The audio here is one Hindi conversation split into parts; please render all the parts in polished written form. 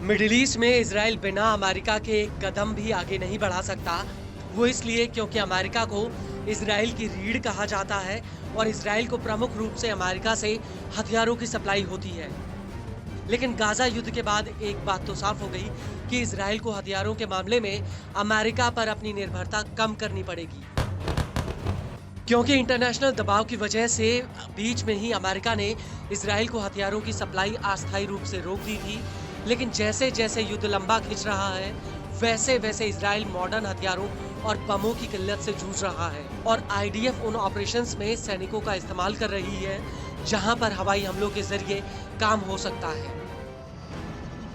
मिडिल ईस्ट में इजराइल बिना अमेरिका के एक कदम भी आगे नहीं बढ़ा सकता। वो इसलिए क्योंकि अमेरिका को इजराइल की रीढ़ कहा जाता है और इजराइल को प्रमुख रूप से अमेरिका से हथियारों की सप्लाई होती है। लेकिन गाजा युद्ध के बाद एक बात तो साफ हो गई कि इजराइल को हथियारों के मामले में अमेरिका पर अपनी निर्भरता कम करनी पड़ेगी, क्योंकि इंटरनेशनल दबाव की वजह से बीच में ही अमेरिका ने इजराइल को हथियारों की सप्लाई अस्थायी रूप से रोक दी थी। लेकिन जैसे जैसे युद्ध लंबा खिंच रहा है, वैसे वैसे इजराइल मॉडर्न हथियारों और बमों की किल्लत से जूझ रहा है और आईडीएफ उन ऑपरेशंस में सैनिकों का इस्तेमाल कर रही है जहां पर हवाई हमलों के जरिए काम हो सकता है।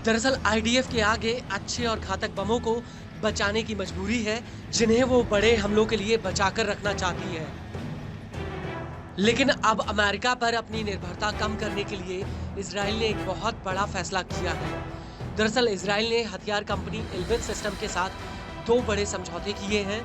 दरअसल आईडीएफ के आगे अच्छे और घातक बमों को बचाने की मजबूरी है, जिन्हें वो बड़े हमलों के लिए बचाकर रखना चाहती है। लेकिन अब अमेरिका पर अपनी निर्भरता कम करने के लिए इजराइल ने एक बहुत बड़ा फैसला किया है। दरअसल इजराइल ने हथियार कंपनी एल्बिट सिस्टम के साथ 2 बड़े समझौते किए हैं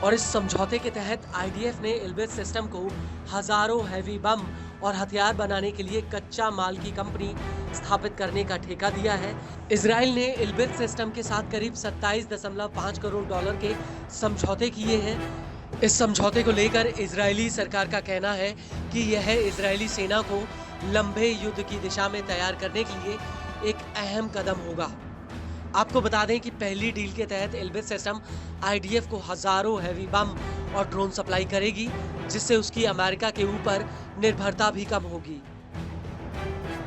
और इस समझौते के तहत आईडीएफ ने एल्बिट सिस्टम को हजारों हैवी बम और हथियार बनाने के लिए कच्चा माल की कंपनी स्थापित करने का ठेका दिया है। इजराइल ने एल्बिट सिस्टम के साथ करीब 27.5 करोड़ डॉलर के समझौते किए हैं। इस समझौते को लेकर इजरायली सरकार का कहना है कि यह इजरायली सेना को लंबे युद्ध की दिशा में तैयार करने के लिए एक अहम कदम होगा। आपको बता दें कि पहली डील के तहत एल्बिट सिस्टम आईडीएफ को हजारों हैवी बम और ड्रोन सप्लाई करेगी, जिससे उसकी अमेरिका के ऊपर निर्भरता भी कम होगी।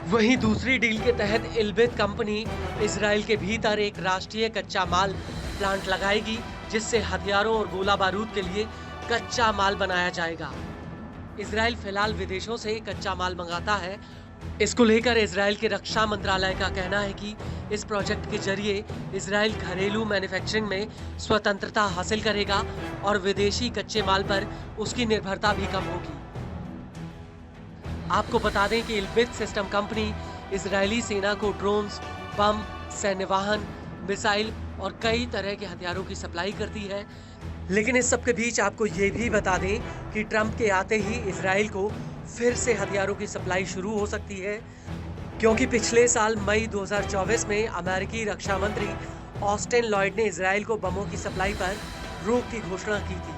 वहीं दूसरी डील के तहत एल्बिट कंपनी इजराइल के भीतर एक राष्ट्रीय कच्चा माल प्लांट लगाएगी, जिससे हथियारों और गोला बारूद के लिए कच्चा माल बनाया जाएगा। इजराइल फिलहाल विदेशों से कच्चा माल मंगाता है। इसको लेकर इजराइल के रक्षा मंत्रालय का कहना है कि इस प्रोजेक्ट के जरिए इजराइल घरेलू मैन्युफैक्चरिंग में स्वतंत्रता हासिल करेगा और विदेशी कच्चे माल पर उसकी निर्भरता भी कम होगी। आपको बता दें कि एल्बिट सिस्टम कंपनी इजरायली सेना को ड्रोन्स, बम, सैन्य वाहन, मिसाइल और कई तरह के हथियारों की सप्लाई करती है। लेकिन इस सब के बीच आपको ये भी बता दें कि ट्रंप के आते ही इजराइल को फिर से हथियारों की सप्लाई शुरू हो सकती है, क्योंकि पिछले साल मई 2024 में अमेरिकी रक्षा मंत्री ऑस्टिन लॉयड ने इजराइल को बमों की सप्लाई पर रोक की घोषणा की थी।